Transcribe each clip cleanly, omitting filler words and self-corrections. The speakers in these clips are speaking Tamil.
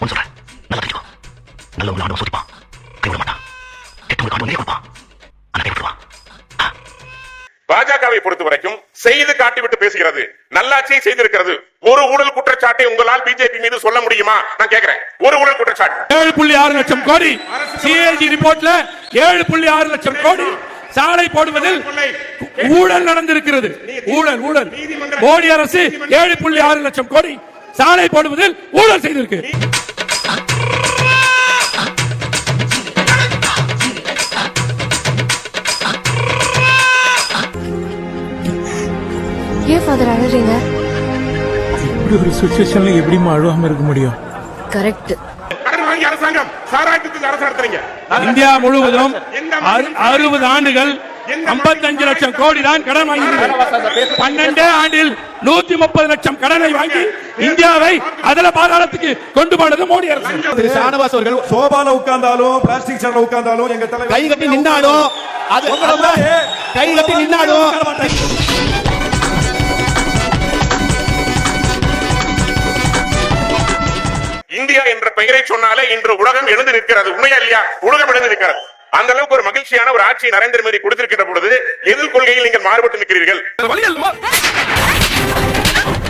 ஒன்னு சொல்றேன், நல்லா தெரிஞ்சுக்கோ. நல்லவங்களை ஆண்டவன் சோதிப்பான், கைவிட மாட்டான். கெட்டவங்களுக்கு ஆண்டவன் நிறைய கொடுப்பான், ஆனா கைவிடுவான். பாஜகவை பொறுத்த வரைக்கும் செய்து காட்டிவிட்டு பேசுகிறது, நல்லாட்சியை செய்திருக்கிறது. ஒரு ஊழல் குற்றச்சாட்டை உங்களால் பிஜேபி மீது சொல்ல முடியுமா? நான் கேட்கிறேன். ஒரு ஊழல் குற்றச்சாட்டு 7.6 லட்சம் கோடி சிஏஜி ரிப்போர்ட்ல 7.6 லட்சம் கோடி சாலை போடுவதில் ஊழல் நடந்திருக்கிறது. ஊழல் ஊழல். மோடி அரசு 7.6 லட்சம் கோடி சாலை போடுவதில் ஊழல் செய்திருக்கு. ஏன் ஃபாதர் அழறீங்க? இப்படி ஒரு சிச்சுவேஷன்ல எப்படி அழுவாம இருக்க முடியும்? கரெக்ட். அரசாங்கம் சாராயத்துக்கு அரசு நடத்துறீங்க. இந்தியா முழுவதும் 60 ஆண்டுகள் 55 லட்சம் கோடி தான் கடன் வாங்கியிருக்கிறது. 12 ஆண்டில் 130 லட்சம் கடனை வாங்கி இந்தியாவை அதல பாதாளத்துக்கு கொண்டு போனது மோடி அரசு. ஷானவாஸ் அவர்கள் சோபால உட்கார்ந்தாலும் பிளாஸ்டிக் சேர்ல உட்கார்ந்தாலும் எங்க தலைவர் கை கட்டி நின்னாலும் கை கட்டி நின்னாலும் இந்தியா என்ற பெயரை சொன்னாலே இன்று உலகம் எழுந்து நிற்கிறது. உண்மையா இல்லையா? உலகம் எழுந்து நிற்கிறது. அந்த அளவுக்கு ஒரு மகிழ்ச்சியான ஒரு ஆட்சியை நரேந்திர மோடி கொடுத்திருக்கிற பொழுது எதிர் கொள்கையில் நீங்கள் மாறுபட்டு நிற்கிறீர்கள்.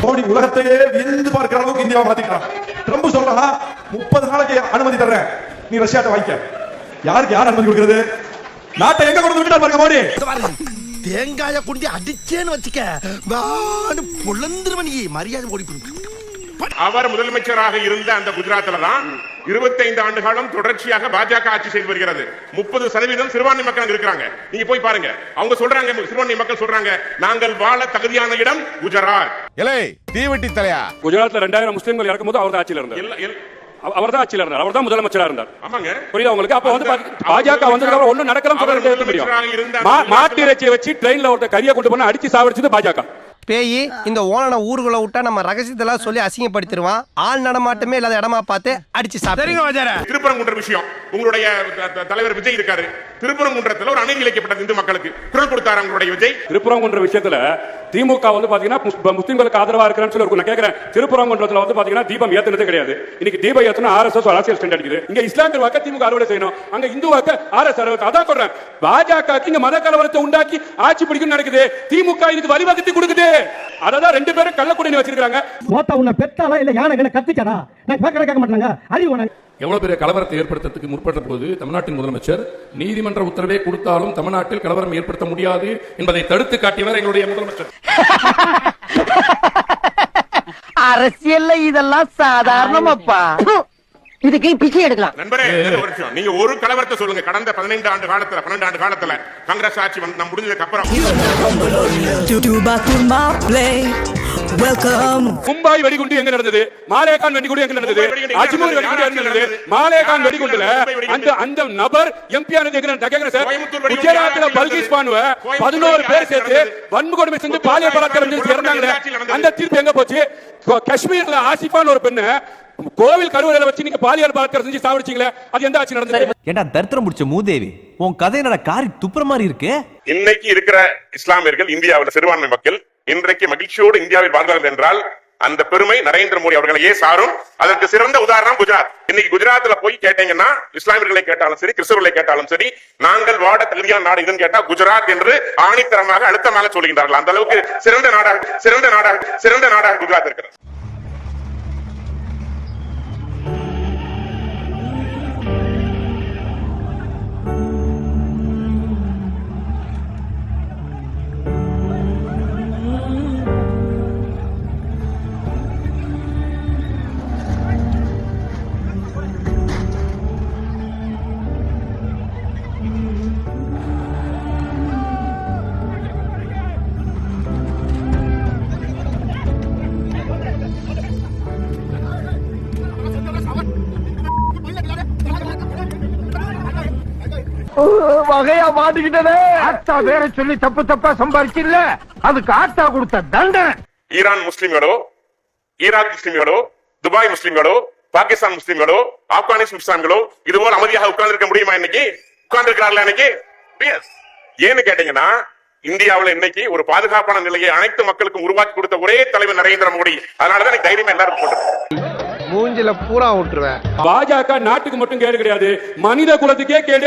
மோடி உலகத்தையே வியந்து பார்க்கிற அளவுக்கு இந்தியாவை மாத்திக்கிறான். ட்ரம்ப் சொல்றா 30 நாளைக்கு அனுமதி தர்றேன், நீ ரஷ்யாட்ட வாங்கிக்க. யாருக்கு யார் அனுமதி கொடுக்கிறது? நாட்டை எங்க கொண்டு விட்டார் பாருங்க மோடி. தேங்காய குண்டி அடிச்சேன்னு வச்சுக்க வான்னு பொழந்துருவனி மரியாதை ஓடி அவர் முதலமைச்சராக இருந்த அந்த குஜராத்ல தான் 25 ஆண்டு காலம் தொடர்ச்சியாக பாஜக ஆட்சி செய்து வருகிறது. 30% சிறுபான்மை மக்கள் இருக்கிறாங்க. நீங்க போய் பாருங்க. அவங்க சொல்றாங்க, சிறுபான்மை மக்கள் சொல்றாங்க, நாங்கள் வாழ தகுதியான இடம் குஜராத். இலை தீவெட்டி தலையா. குஜராத்ல 2000 முஸ்லிம்கள் இறக்கும்போது அவர் தான் ஆட்சியில் இருந்தார். அவர் தான் ஆட்சியில் இருந்தார். அவர் தான் முதலமைச்சராக இருந்தார். ஆமாங்க, புரியுதா உங்களுக்கு? அப்ப வந்து பாஜக வந்ததுக்கு ஒண்ணும் நடக்கலாம் சொல்றது முடியும். மாட்டு இறைச்சியை வச்சு ட்ரெயின்ல ஒருத்தர் கறியை கொண்டு போனா அடிச்சு சாவடிச்சது பாஜக. பேய் இந்த ஓனனை ஊருக்குள்ள விட்டா நம்ம ரகசியத்தெல்லாம் சொல்லி அசிங்கப்படுத்திடுவான். ஆள் நடமாட்டமே இல்லாத இடமா பார்த்து அடிச்சு சாப்பிடுங்க. திருப்பரங்குன்ற விஷயம், உங்களுடைய தலைவர் விஜய் இருக்காரு. திருப்பரங்குன்றத்துல ஒரு அநீதி இழைக்கப்பட்டது இந்து மக்களுக்கு குரல் கொடுத்தாரு உங்களுடைய விஜய். திருப்பரங்குன்ற விஷயத்துல திமுக வந்து பாத்தீங்கன்னா முஸ்லிம்களுக்கு ஆதரவா இருக்கிறேன்னு சொல்லி நான் கேட்கிறேன். திருப்பரங்குன்றத்துல வந்து பாத்தீங்கன்னா தீபம் ஏத்துனதே கிடையாது. இன்னைக்கு தீபம் ஏத்துனா RSS அரசியல் ஸ்டாண்ட் அடிக்குது. இங்க இஸ்லாமிய வாக்க திமுக அறுவடை செய்யணும், அங்க இந்து வாக்க RSS அறுவடை. அதான் சொல்றேன், பாஜக இங்க மத கலவரத்தை உண்டாக்கி ஆட்சி பிடிக்கும் நடக்குது. திமுக இதுக்கு வழிவகுத்து கொடுக்குது. அததான் 2 பேரும் கள்ளக்குடி வச்சிருக்காங்க. மோத்தா உன்னை பெத்தாளா இல்ல யானை கத்திச்சானா? நான் கேட்க மாட்டாங்க. அறிவு எவ்வளவு பெரிய கலவரத்தை ஏற்படுத்துறதுக்கு முற்பட்ட போது தமிழ்நாட்டின் முதலமைச்சர் நீதிமன்ற உத்தரவை கொடுத்தாலும் தமிழ்நாட்டில் கலவரம் ஏற்படுத்த முடியாது என்பதை தடுத்து காட்டியவர் எங்களுடைய முதலமைச்சர். அரசியல்ல இதெல்லாம் சாதாரணமாப்பா. இதுக்கு பிச்சை எடுக்கலாம். நண்பரே, நீங்க ஒரு கலவரத்தை சொல்லுங்க. கடந்த 12 ஆண்டு காலத்துல காங்கிரஸ் ஆட்சி நம்ம முடிஞ்சதுக்கு அப்புறம் மும்பாய் வெடிகுண்டு எங்க நடந்தது? மாலேகான் வெடிகுண்டு எங்க நடந்தது? அஜ்மீர் வெடிகுண்டு எங்க நடந்தது? மாலேகான் வெடிகுண்டுல அந்த நபர் எம்பி ஆனது எங்க நடந்தது? சார், குஜராத்ல பல்கிஸ் பானுவ 11 பேர் சேர்த்து வன்கொடுமை செஞ்சு பாலியல் பலாத்காரம் செஞ்சு இறந்தாங்க. அந்த தீர்ப்பு எங்க போச்சு? காஷ்மீர்ல ஆசிஃபான் ஒரு பெண்ணு கோவில் கருவறையில வச்சு நீங்க பாலியல் பலாத்காரம் செஞ்சு சாவடிச்சீங்களே, அது எந்த ஆட்சி நடந்தது? ஏண்டா தர்த்தரம் முடிச்ச மூதேவி, உன் கதை என்னடா காரி துப்புற மாதிரி இருக்கு. இன்னைக்கு இருக்கிற இஸ்லாமியர்கள், இந்தியாவில் சிறுபான்மை மக்கள் இன்றைக்கு மகிழ்ச்சியோடு இந்தியாவில் வாழ்ந்தார்கள் என்றால் அந்த பெருமை நரேந்திர மோடி அவர்களையே சாரும். அதற்கு சிறந்த உதாரணம் குஜராத். இன்னைக்கு குஜராத்ல போய் கேட்டீங்கன்னா, இஸ்லாமியர்களை கேட்டாலும் சரி, கிறிஸ்தவர்களை கேட்டாலும் சரி, நாங்கள் வாட தகுதியான நாடு இதுன்னு கேட்டா குஜராத் என்று ஆணித்தரமாக அழுத்தமாக சொல்கின்றார்கள். அந்த அளவுக்கு சிறந்த நாடாக குஜராத் இருக்கிறது. வகையா மாட்டிக்கிட்டே ஆத்தா வேற சொல்லி தப்பா சம்பாதிச்சில்ல, அதுக்கு ஆத்தா கொடுத்த தண்டனை. ஈரான் முஸ்லிம்களோ, ஈராக் முஸ்லிம்களோ, துபாய் முஸ்லிம்களோ, பாகிஸ்தான் முஸ்லிம்களோ, ஆப்கானிஸ்தான் முஸ்லிம்களோ இதுபோல் அமைதியாக உட்கார்ந்து இருக்க முடியுமா? இன்னைக்கு உட்கார்ந்து இருக்கிறார்களா? இன்னைக்கு ஏன்னு கேட்டீங்கன்னா, இந்தியாவில் இன்னைக்கு ஒரு பாதுகாப்பான நிலையை அனைத்து மக்களுக்கும் உருவாக்கி கொடுத்த ஒரே தலைவர் நரேந்திர மோடி. அதனாலதான் எனக்கு தைரியம் எல்லாரும் போட்டது. மூஞ்சில பூரா விட்டுருவேன். பாஜக நாட்டுக்கு மட்டும் கேடு கிடையாது, மனித குலத்துக்கே கேடு.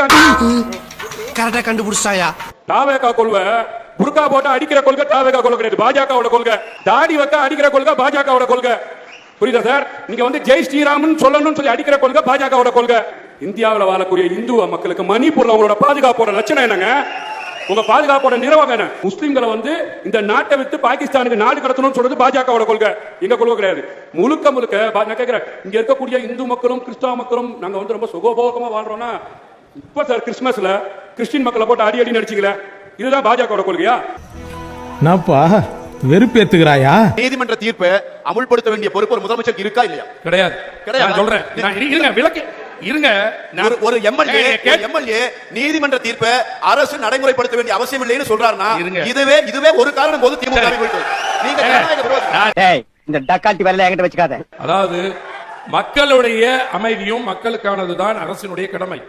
கரெக்டா கண்டுபிடிச்சாயா? தாவேகா கொள்கை புர்கா போட்டா அடிக்கிற கொள்கை தாவேகா கொள்கை கிடையாது, பாஜகவோட கொள்கை. தாடி வைக்க அடிக்கிற கொள்கை பாஜகவோட கொள்கை. புரியுதா சார்? நீங்க வந்து ஜெய் ஸ்ரீராமன் சொல்லணும்னு சொல்லி அடிக்கிற கொள்கை பாஜகவோட கொள்கை. இந்தியாவில் வாழக்கூடிய இந்து மக்களுக்கு மணிப்பூர்ல உங்களோட பாதுகாப்போட லட்சணம் என்னங்க? உங்க பாதுகாப்போட நிர்வாகம் என்ன? முஸ்லிம்களை வந்து இந்த நாட்டை விட்டு பாகிஸ்தானுக்கு நாடு கடத்தணும்னு சொல்றது பாஜகவோட கொள்கை, எங்க கொள்கை கிடையாது. முழுக்க முழுக்க நான் கேட்கிறேன், இங்க இருக்கக்கூடிய இந்து மக்களும் கிறிஸ்தவ மக்களும் நாங்க வந்து ரொம்ப சுகபோகமா வாழ்றோம்னா, இப்ப சார் கிறிஸ்துமஸ்ல கிறிஸ்டின் மக்களை போட்டு அடி அடி நடிச்சீங்களே, இதுதான் பாஜகவோட கொள்கையா? நாப்பா வெறுப்பேத்துக்கிறாயா? நீதிமன்ற தீர்ப்பை அமுல்படுத்த வேண்டிய பொறுப்பு ஒரு முதலமைச்சருக்கு இருக்கா இல்லையா? கிடையாது. நான் சொல்றேன், இருங்க விளக்கு இருங்க. ஒரு எம்எல்ஏ நீதிமன்ற தீர்ப்பை அரசு நடைமுறைப்படுத்த வேண்டிய அவசியம் இல்லைன்னு சொல்றாருன்னா இதுவே ஒரு காரணம் போது திமுக இந்த டக்காட்டி வேலை என்கிட்ட வச்சுக்காத. அதாவது மக்களுடைய அமைதியும் மக்களுக்கானதுதான் அரசினுடைய கடமை.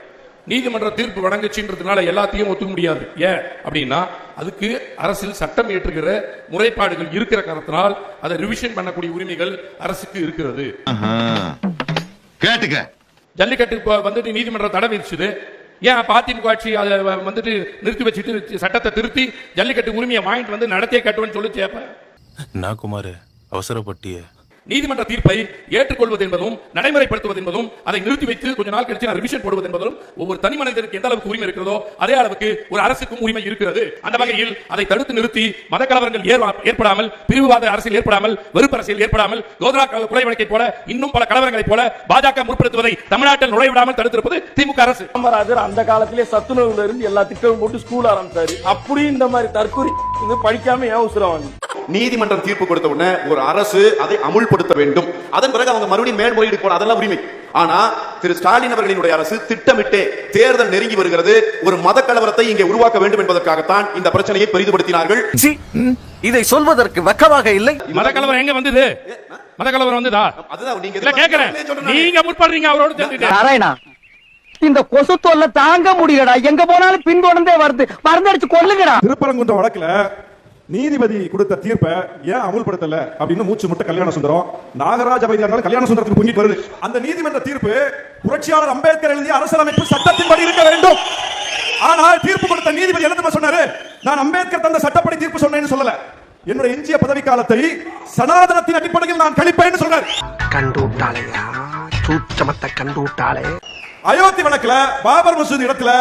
நீதிமன்ற தீர்ப்பு வழங்குச்சுன்றதுனால எல்லாத்தையும் ஒத்துக்க முடியாது. ஏன் அப்படின்னா அதுக்கு அரசில் சட்டம் இயற்றுகிற முறைப்பாடுகள் இருக்கிற காரணத்தினால் அதை ரிவிஷன் பண்ணக்கூடிய உரிமைகள் அரசுக்கு இருக்கிறது. கேட்டுக்க ஜல்லிக்கட்டு வந்துட்டு நீதிமன்றம் தடை விதிச்சது. ஏன் அதிமுக ஆட்சி அதை வந்துட்டு நிறுத்தி வச்சுட்டு சட்டத்தை திருத்தி ஜல்லிக்கட்டு உரிமையை வாங்கிட்டு வந்து நடத்தியே கட்டுவேன்னு சொல்லிச்சு. நான் குமார் அவசரப்பட்டிய நீதிமன்ற தீர்ப்பை ஏற்றுக்கொள்வது என்பதும் நடைமுறைப்படுத்துவது என்பதும் அதை நிறுத்தி வைத்து கொஞ்ச நாள் கழிச்சு ரிவிஷன் போடுவது என்பதும் ஒவ்வொரு தனி மனிதருக்கு எந்த அளவுக்கு உரிமை இருக்கிறதோ அதே அளவுக்கு ஒரு அரசுக்கும் உரிமை இருக்கிறது. அந்த வகையில் அதை தடுத்து நிறுத்தி மத கலவரங்கள் ஏற்படாமல், பிரிவுவாத அரசியல் ஏற்படாமல், வெறுப்பு அரசியல் ஏற்படாமல், கோத்ரா கொலை வழக்கை போல இன்னும் பல கலவரங்களைப் போல பாஜக முற்படுத்துவதை தமிழ்நாட்டில் நுழைவிடாமல் தடுத்திருப்பது திமுக அரசு. காமராஜர் அந்த காலத்திலே சத்துணவுல இருந்து எல்லா திட்டமும் போட்டு ஸ்கூல் ஆரம்பிச்சாரு. அப்படி இந்த மாதிரி தற்கொலை படிக்காம ஏன் உசுரம் வாங்க? நீதிமன்றம் தீர்ப்பு கொடுத்த உடனே ஒரு அரசு அதை அமுல்படுத்த வேண்டும். அதன் பிறகு அவங்க மறுபடியும் மேல்முறையீடு போன அதெல்லாம் உரிமை. ஆனா திரு ஸ்டாலின் அவர்களினுடைய அரசு திட்டமிட்டே தேர்தல் நெருங்கி வருகிறது, ஒரு மத கலவரத்தை இங்கே உருவாக்க வேண்டும் என்பதற்காகத்தான் இந்த பிரச்சனையை பெரிதுபடுத்தினார்கள். இதை சொல்வதற்கு வெக்கமாக இல்லை. மத கலவரம் எங்க வந்தது? மத கலவரம் வந்ததா? அதுதான் நீங்க கேக்குறேன், நீங்க முற்படுறீங்க அவரோட நாராயணா, இந்த கொசு தொல்லை தாங்க முடியலடா. எங்க போனாலும் பின்தொடர்ந்தே வருது. மருந்தடிச்சு கொல்லுங்கடா. திருப்பரங்குன்ற வழக்குல நீதிபதி கொடுத்த தீர்ப்பை ஏன் அமுல்படுத்தல அப்படின்னு மூச்சு முட்டை கல்யாண சுந்தரம் நாகராஜ வைத்தியர் கல்யாண சுந்தரத்துக்கு பொங்கிட்டு வருது. அந்த நீதிமன்ற தீர்ப்பு புரட்சியாளர் அம்பேத்கர் எழுதிய அரசியலமைப்பு சட்டத்தின்படி இருக்க வேண்டும். ஆனால் தீர்ப்பு கொடுத்த நீதிபதி என்ன சொன்னாரு? நான் அம்பேத்கர் தந்த சட்டப்படி தீர்ப்பு சொன்னேன்னு சொல்லல, என்னுடைய எஞ்சிய பதவி காலத்தை சனாதனத்தின் அடிப்படையில் நான் கழிப்பேன்னு சொன்னார். கண்டுட்டாளையா சூட்சமத்தை கண்டுட்டாளே. அயோத்தி வழக்குல பாபர் மசூதி இடத்துல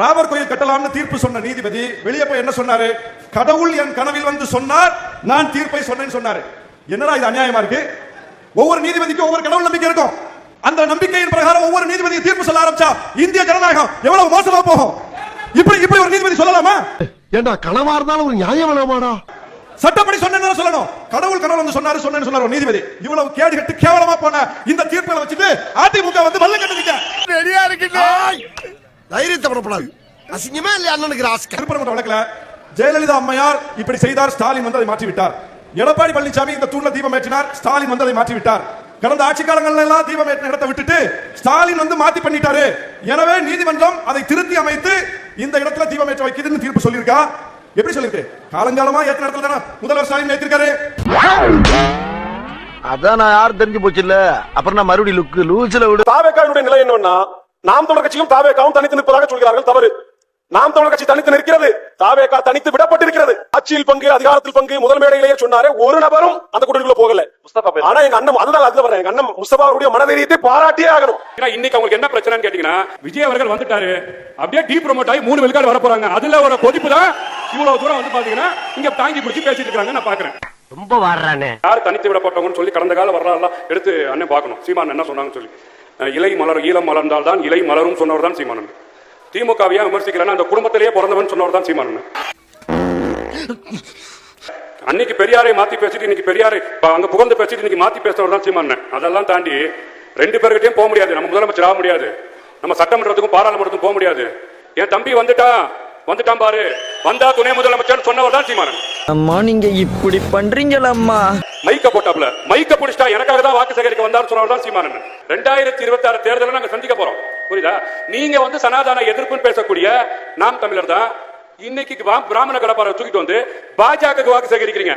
ராமர் கோயில் கட்டலாம்னு தீர்ப்பு சொன்ன நீதிபதி வெளியே போய் என்ன சொன்னாரு? கடவுள் என் கனவில் வந்து சொன்னார், நான் தீர்ப்பை சொன்னேன்னு சொன்னாரு. என்னடா இது அநியாயமா இருக்கு? ஒவ்வொரு நீதிபதிக்கும் ஒவ்வொரு கடவுள் நம்பிக்கை இருக்கும். அந்த நம்பிக்கையின் பிரகாரம் ஒவ்வொரு நீதிபதியும் தீர்ப்பு சொல்ல ஆரம்பிச்சா இந்திய ஜனநாயகம் எவ்வளவு மோசமா போகும்? இப்படி ஒரு நீதிபதி சொல்லலாமா? ஏண்டா கனவா இருந்தாலும் ஒரு நியாயம் வேணாமாடா? சட்டப்படி சொன்னேன்னு சொல்லணும். கடவுள் கடவுள் வந்து சொன்னாரு சொன்னேன்னு சொன்னாரு நீதிபதி. இவ்வளவு கேடு கட்டு கேவலமா போன இந்த தீர்ப்புகளை வச்சுட்டு அதிமுக வந்து வல்ல கட்டுறீங்க. ரெடியா இருக்கீங்க? தைரியத்தை பரப்படாது. அசிங்கமா இல்லையா அண்ணனுக்கு ராஸ்கல்? திருப்பரங்குன்ற வழக்குல ஜெயலலிதா அம்மையார் இப்படி செய்தார், ஸ்டாலின் வந்து அதை மாற்றி விட்டார். எடப்பாடி பழனிசாமி இந்த தூண்ல தீபம் ஏற்றினார், ஸ்டாலின் வந்து அதை மாற்றி விட்டார். கடந்த ஆட்சி காலங்கள் எல்லாம் தீபம் ஏற்றின இடத்தை விட்டுட்டு ஸ்டாலின் வந்து மாத்தி பண்ணிட்டாரு. எனவே நீதிமன்றம் அதை திருத்தி அமைத்து இந்த இடத்துல தீபம் ஏற்ற வைக்குதுன்னு தீர்ப்பு சொல்லியிருக்கா. எப்படி சொல்லிருக்கு? காலங்காலமா ஏற்ற இடத்துல தானே முதல்வர் ஸ்டாலின் ஏற்றிருக்காரு. அதான் நான் யாரும் தெரிஞ்சு போச்சு இல்ல. அப்புறம் நான் மறுபடியும் லுக்கு லூசில விடு. தாவேகாவுடைய நிலை என்னன்னா, நாம் தமிழர் கட்சியும் தாவேகாவும் தனித்து நிற்பதாக சொல்கிறார்கள். தவறு. நாம் தமிழர் கட்சி தனித்து நிற்கிறது, தாவேகா தனித்து விடப்பட்டிருக்கிறது. ஆட்சியில் பங்கு, அதிகாரத்தில் பங்கு, முதல் மேடையிலேயே சொன்னாரே, ஒரு நபரும் அந்த கூட்டணிக்குள்ள போகல. ஆனா எங்க அண்ணன் அதுதான் எங்க அண்ணன் முஸ்தபாவுடைய மனதைரியத்தை பாராட்டியே ஆகணும். இன்னைக்கு அவங்களுக்கு என்ன பிரச்சனைன்னு கேட்டீங்கன்னா, விஜய் அவர்கள் வந்துட்டாரு, அப்படியே டீ ப்ரோமோட் ஆகி 3 விழுக்காடு வர போறாங்க. அதுல ஒரு கொதிப்பு தான் இவ்வளவு தூரம் வந்து பாத்தீங்கன்னா இங்க தாங்கி பிடிச்சி பேசிட்டு இருக்காங்க. நான் பாக்குறேன் ரொம்ப வாடுறானே. யார் தனித்து விடப்பட்டவங்கன்னு சொல்லி கடந்த கால வரலாறுலாம் எடுத்து அண்ணன் பார்க்கணும். சீமான் என்ன சொன்னாங்கன்னு சொல்லி, இலை மலர் ஈழம் மலர்ந்தால் தான் இலை மலரும் சொன்னவர் தான் சீமானன். திமுகவையா விமர்சிக்கிறேன்னா அந்த குடும்பத்திலேயே பிறந்தவன் சொன்னவர் தான் சீமானன். அன்னைக்கு பெரியாரை மாத்தி பேசிட்டு இன்னைக்கு பெரியாரை அங்க புகழ்ந்து பேசிட்டு இன்னைக்கு மாத்தி பேசுறவர் தான் சீமானன். அதெல்லாம் தாண்டி 2 பேர்கிட்டயும் போக முடியாது. நம்ம முதலமைச்சர் ஆக முடியாது, நம்ம சட்டமன்றத்துக்கும் பாராளுமன்றத்துக்கும் போக முடியாது. என் தம்பி வந்துட்டான் பாரு, வந்தா துணை முதலமைச்சர் சொன்னவர் தான் சீமானன். அம்மா நீங்க இப்படி பண்றீங்களம்மா. மைக்க போட்டாப்ல, மைக்க பிடிச்சிட்டா எனக்காக தான் வாக்கு சேகரிக்க வந்தார் சொன்னவர் தான் சீமானன். 2026 தேர்தலை நாங்க சந்திக்க போறோம். புரியுதா? நீங்க வந்து சனாதன எதிர்ப்புன்னு பேசக்கூடிய நாம் தமிழர் தான் இன்னைக்கு பிராமண கடப்பாரை தூக்கிட்டு வந்து பாஜக வாக்கு சேகரிக்கிறீங்க,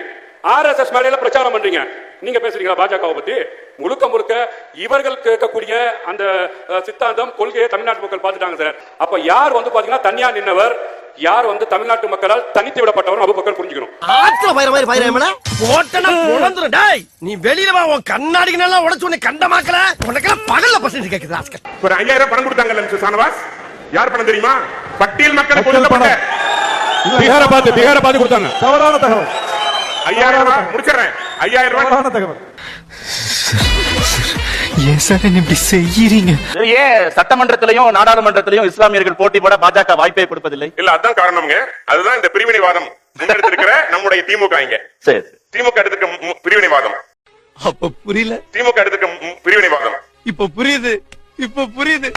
RSS மேடையில பிரச்சாரம் பண்றீங்க. நீங்க பேசுறீங்களா பாஜகவை பத்தி? முழுக்க முழுக்க இவர்கள் கேட்கக்கூடிய அந்த சித்தாந்தம் கொள்கையை தமிழ்நாட்டு மக்கள் பார்த்துட்டாங்க சார். அப்ப யார் வந்து பாத்தீங்கன்னா தனியா நின்னவர், யார் வந்து தமிழ்நாட்டு மக்களால் தனித்து விடப்பட்டவர் மக்கள் புரிஞ்சுக்கணும். நீ வெளியில வா, உன் கண்ணாடிக்கு நல்லா உடைச்சு உன்னை கண்டமாக்கல, உனக்கெல்லாம் பகல்ல பசங்க கேக்குது. ஒரு 5000 பணம் கொடுத்தாங்கல்ல மிஸ்டர் ஷானவாஸ், யார் பணம் தெரியுமா? பட்டியல் மக்கள் கொடுக்கப்பட்ட பிகார பார்த்து கொடுத்தாங்க. தவறான தகவல். 5000 ரூபாய் முடிச்சிடுறேன். 5000 ரூபாய் தவறான தகவல். ஏன் சார் என்ன இப்படி செய்யறீங்க? ஏன் சட்டமன்றத்திலையும் நாடாளுமன்றத்திலையும் இஸ்லாமியர்கள் போட்டி போட பாஜக வாய்ப்பை கொடுப்பதில்லை? இல்ல அதான் காரணம்ங்க. அதுதான் இந்த பிரிவினைவாதம் முன்னெடுத்திருக்கிற நம்முடைய திமுக. இங்க சரி, திமுக எடுத்துக்க பிரிவினைவாதம். அப்ப புரியல. திமுக எடுத்துக்க பிரிவினைவாதம். இப்ப புரியுது, இப்ப புரியுது.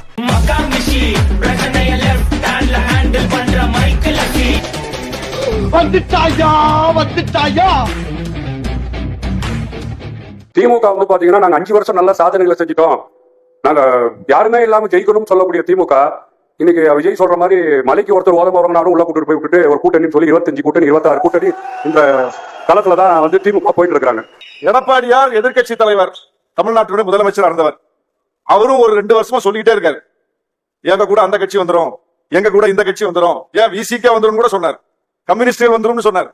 திமுக வந்து பாத்தீங்கன்னா நாங்க 5 வருஷம் நல்ல சாதனைகளை செஞ்சிட்டோம், நாங்க யாருமே இல்லாம ஜெயிக்கணும்னு சொல்லக்கூடிய திமுக இன்னைக்கு விஜய் சொல்ற மாதிரி மலைக்கு ஒருத்தர் ஓதம் வரவனாலும் உள்ள கூட்டு போய் விட்டுட்டு ஒரு கூட்டணின்னு சொல்லி 25 கூட்டணி 26 கூட்டணி இந்த களத்துலதான் வந்து திமுக போயிட்டு இருக்காங்க. எடப்பாடியார் எதிர்க்கட்சி தலைவர், தமிழ்நாட்டுடைய முதலமைச்சர் இருந்தவர். அவரும் ஒரு 2 வருஷமா சொல்லிக்கிட்டே இருக்காரு, எங்க கூட அந்த கட்சி வந்துரும், எங்க கூட இந்த கட்சி வந்துரும், ஏன் விசிகே வந்துரும் கூட சொன்னார், கம்யூனிஸ்ட் வந்துரும் சொன்னார்.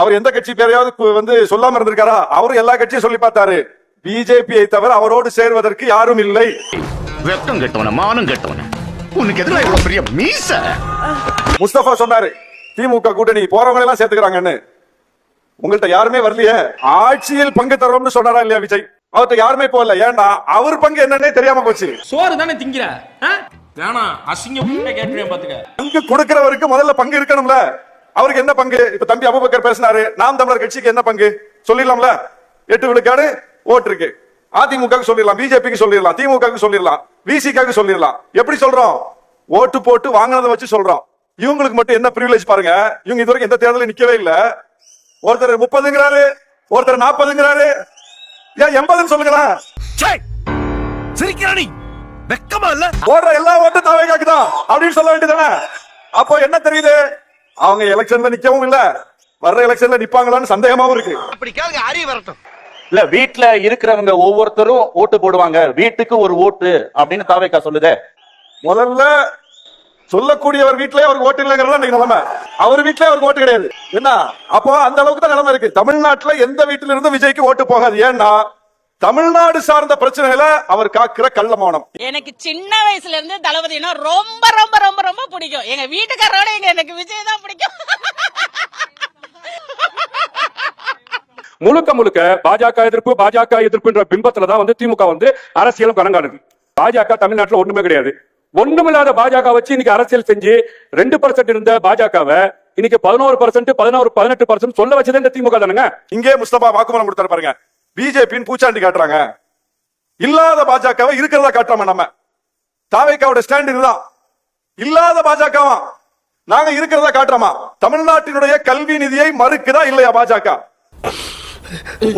அவர் எந்த கட்சி பேரையாவது வந்து சொல்லாம இருந்திருக்காரா? அவரும் எல்லா கட்சியும் சொல்லி பார்த்தாரு. பிஜேபியை தவிர அவரோடு சேர்வதற்கு யாரும் இல்லை. வெக்கம் கெட்டவன, மானம் கெட்டவன, உனக்கு எதிராக இவ்வளவு பெரிய மீச. முஸ்தபா சொன்னாரு திமுக கூட்டணி போறவங்க எல்லாம் சேர்த்துக்கிறாங்கன்னு. உங்கள்ட்ட யாருமே வரலையே. ஆட்சியில் பங்கு தரோம்னு சொன்னாரா இல்லையா விஜய்? அவர்கிட்ட யாருமே போகல. ஏன்டா அவர் பங்கு என்னன்னே தெரியாம போச்சு. சோறு தானே திங்கிற, அசிங்க பங்கு கொடுக்கிறவருக்கு முதல்ல பங்கு இருக்கணும்ல. அவருக்கு என்ன பங்கு? இப்ப தம்பி அபூபக்கர் பேசினாரு, நாம் தமிழர் கட்சிக்கு என்ன பங்கு சொல்லிடலாம்ல. 8 விழுக்காடு ஓட்டு இருக்கு. அதிமுக சொல்லிடலாம், பிஜேபிக்கு சொல்லிடலாம், திமுக சொல்லிடலாம், விசிகாக்கு சொல்லிடலாம். எப்படி சொல்றோம்? ஓட்டு போட்டு வாங்கினதை வச்சு சொல்றோம். இவங்களுக்கு மட்டும் என்ன பிரிவிலேஜ் பாருங்க. இவங்க இதுவரைக்கும் எந்த தேர்தலும் நிக்கவே இல்ல. ஒருத்தர் 30ங்கிறாரு, ஒருத்தர் 40ங்கிறாரு, ஏன் 80ன்னு சொல்லுங்களா? சிரிக்கிறானி வெக்கமா இல்ல? ஓடுற எல்லா ஓட்டும் தாவேகாக்குதான் அப்படின்னு சொல்ல வேண்டியதானே? அப்போ என்ன தெரியுது? அவங்க எலெக்ஷன்ல நிக்கவும் இல்ல, வர்ற எலெக்ஷன்ல நிப்பாங்களான்னு சந்தேகமாவும் இருக்கு. அப்படி கேளுங்க, அறிவு வரட்டும். இல்ல வீட்டுல இருக்கிறவங்க ஒவ்வொருத்தரும் ஓட்டு போடுவாங்க, வீட்டுக்கு ஒரு ஓட்டு அப்படின்னு தாவேகா சொல்லுதே. முதல்ல சொல்லக்கூடியவர் வீட்லயே அவருக்கு ஓட்டு இல்லைங்கிறதா இன்னைக்கு நிலைமை. அவர் வீட்லயே அவருக்கு ஓட்டு கிடையாது. என்ன அப்போ அந்த அளவுக்கு தான் நிலைமை இருக்கு. தமிழ்நாட்டுல எந்த வீட்டுல இருந்து விஜய்க்கு ஓட்டு போகாது. ஏன்னா தமிழ்நாடு சார்ந்த பிரச்சனைகளை அவர் காக்கிற கள்ளமௌனம். எனக்கு சின்ன வயசுல இருந்து தளபதினா ரொம்ப ரொம்ப ரொம்ப ரொம்ப பிடிக்கும். எங்க வீட்டுக்காரோட எனக்கு விஜய் தான் பிடிக்கும். முழுக்க முழுக்க பாஜக எதிர்ப்புன்ற பிம்பத்துலதான் வந்து திமுக வந்து அரசியலும் கணங்காணுது. பாஜக தமிழ்நாட்டுல ஒண்ணுமே கிடையாது. ஒண்ணுமில்லாத பாஜக வச்சு இன்னைக்கு அரசியல் செஞ்சு 2% இருந்த பாஜகவை இன்னைக்கு 11%, 18% சொல்ல வச்சது இந்த திமுக தானுங்க. இங்கே முஸ்தபா வாக்குமூலம் கொடுத்தாரு பாருங்க. பிஜேபியின் பூச்சாண்டி காட்டுறாங்க, இல்லாத பாஜகவை இருக்கிறதா காட்டுறாம. நம்ம தாவேகாவோட ஸ்டாண்ட் இதுதான். இல்லாத பாஜகவா நாங்க இருக்கிறதா காட்டுறோமா? தமிழ்நாட்டினுடைய கல்வி நிதியை மறுக்குதா இல்லையா பாஜக?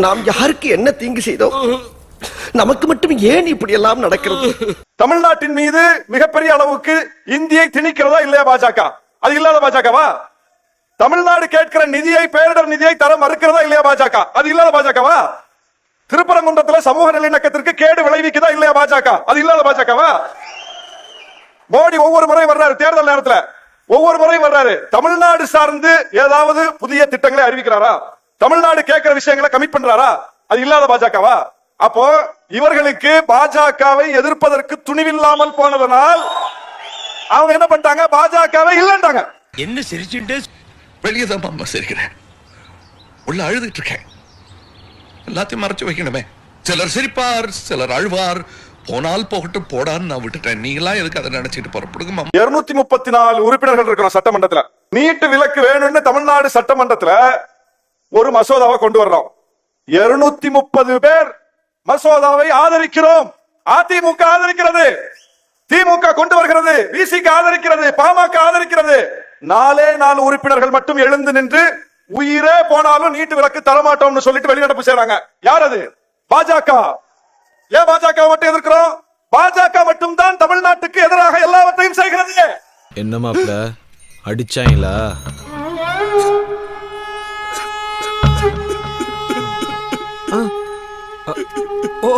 நாம் யாருக்கு என்ன தீங்கு செய்தோம்? நமக்கு மட்டும் ஏன் இப்படி எல்லாம் நடக்கிறது? தமிழ்நாட்டின் மீது மிகப்பெரிய அளவுக்கு இந்தியை திணிக்கிறதா இல்லையா பாஜக? அது இல்லாத பாஜகவா? தமிழ்நாடு கேட்கிற நிதியை, பேரிடர் நிதியை தர மறுக்கிறதா இல்லையா பாஜக? அது இல்லாத பாஜகவா? திருப்பரங்குன்றத்துல சமூக நல்லிணக்கத்திற்கு கேடு விளைவிக்குதா இல்லையா பாஜக? அது இல்லாத பாஜகவா? மோடி ஒவ்வொரு முறை வர்றாரு, தேர்தல் நேரத்துல ஒவ்வொரு முறை வர்றாரு, தமிழ்நாடு சார்ந்து ஏதாவது புதிய திட்டங்களை அறிவிக்கிறாரா? தமிழ்நாடு கேட்கிற விஷயங்களை கமிட் பண்றாரா? அது இல்லாத பாஜகவா? அப்போ இவர்களுக்கு பாஜகவை எதிர்ப்பதற்கு துணிவில்லாமல் போனதனால் அவங்க என்ன பண்ணிட்டாங்க? பாஜகவை இல்லைன்றாங்க. என்ன சிரிச்சுட்டு வெளியே தான் அம்மா சிரிக்கிறேன், உள்ள அழுதுட்டு இருக்கேன். எல்லாத்தையும் மறைச்சு வைக்கணுமே. சிலர் சிரிப்பார், சிலர் அழுவார். போனால் போகட்டும் போடான்னு நான் விட்டுட்டேன். நீங்களாம் எதுக்கு அதை நினைச்சிட்டு புறப்படுங்க. 234 உறுப்பினர்கள் இருக்கிறோம் சட்டமன்றத்துல. நீட்டு விலக்கு வேணும்னு தமிழ்நாடு சட்டமன்றத்துல ஒரு மசோதாவை கொண்டு வர்றோம். 230 பேர் மசோதாவை ஆதரிக்கிறோம். அதிமுக ஆதரிக்கிறது, திமுக கொண்டு வருகிறது, விசிக ஆதரிக்கிறது, பாமக ஆதரிக்கிறது. 4 உறுப்பினர்கள் மட்டும் எழுந்து நின்று உயிரே போனாலும் நீட்டு விலக்கு தரமாட்டோம்னு சொல்லிட்டு வெளிநடப்பு செய்றாங்க. யார் அது? பாஜக. ஏன் பாஜக மட்டும் எதிர்க்கிறோம்? பாஜக மட்டும் தான் தமிழ்நாட்டுக்கு எதிராக எல்லாவற்றையும் செய்கிறது. என்ன மாப்ள அடிச்சாங்களா? ஓ,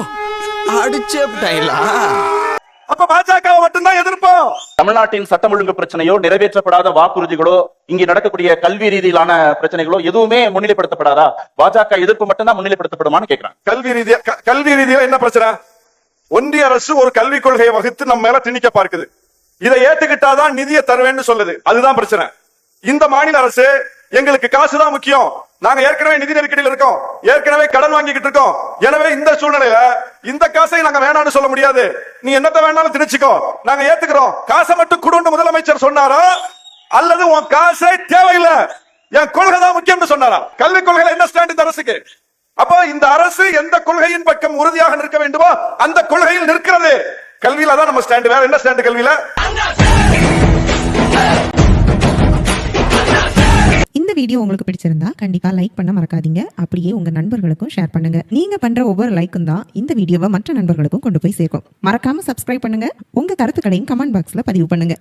அடிச்சேப்டாங்களா? அப்ப பாஜக மட்டும்தான் எதிர்ப்போம். தமிழ்நாட்டின் சட்டம் ஒழுங்கு பிரச்சனையோ, நிறைவேற்றப்படாத வாக்குறுதிகளோ, இங்கே நடக்கக்கூடிய கல்வி ரீதியிலான பிரச்சனைகளோ எதுவுமே முன்னிலைப்படுத்தப்படாதா? பாஜக எதிர்ப்பு மட்டும்தான் முன்னிலைப்படுத்தப்படுமான்னு கேட்கிறேன். கல்வி ரீதியா என்ன பிரச்சனை? ஒன்றிய அரசு ஒரு கல்விக் கொள்கையை வகுத்து நம்ம மேல திணிக்க பார்க்குது. இதை ஏத்துக்கிட்டாதான் நிதியை தருவேன்னு சொல்லுது. அதுதான் பிரச்சனை. இந்த மாநில அரசு எங்களுக்கு காசுதான் முக்கியம், நாங்க ஏற்கனவே நிதி நெருக்கடியில் இருக்கோம், ஏற்கனவே கடன் வாங்கிக்கிட்டு இருக்கோம், எனவே இந்த சூழ்நிலையில இந்த காசை நாங்க வேணாம்னு சொல்ல முடியாது, நீ என்னத்த வேணாலும் திணிச்சுக்கோ, நாங்க ஏத்துக்கிறோம், காசை மட்டும் கொடுன்னு முதலமைச்சர் சொன்னாரா அல்லது உன் காசை தேவையில்லை என் கொள்கை தான் முக்கியம்னு சொன்னாரா? கல்விக் கொள்கையில என்ன ஸ்டாண்ட் இந்த அரசுக்கு? அப்போ இந்த அரசு எந்த கொள்கையின் பக்கம் உறுதியாக நிற்க வேண்டுமோ அந்த கொள்கையில் நிற்கிறது. கல்வியில தான் நம்ம ஸ்டாண்ட். வேற என்ன ஸ்டாண்ட் கல்வியில? இந்த வீடியோ உங்களுக்கு பிடிச்சிருந்தா கண்டிப்பா லைக் பண்ண மறக்காதீங்க. அப்படியே உங்க நண்பர்களுக்கும் ஷேர் பண்ணுங்க. நீங்க பண்ற ஒவ்வொரு லைக்கும் தான் இந்த வீடியோவை மற்ற நண்பர்களுக்கும் கொண்டு போய் சேர்க்கும். மறக்காம சப்ஸ்கிரைப் பண்ணுங்க. உங்க கருத்துக்களையும் கமெண்ட் பாக்ஸ்ல பதிவு பண்ணுங்க.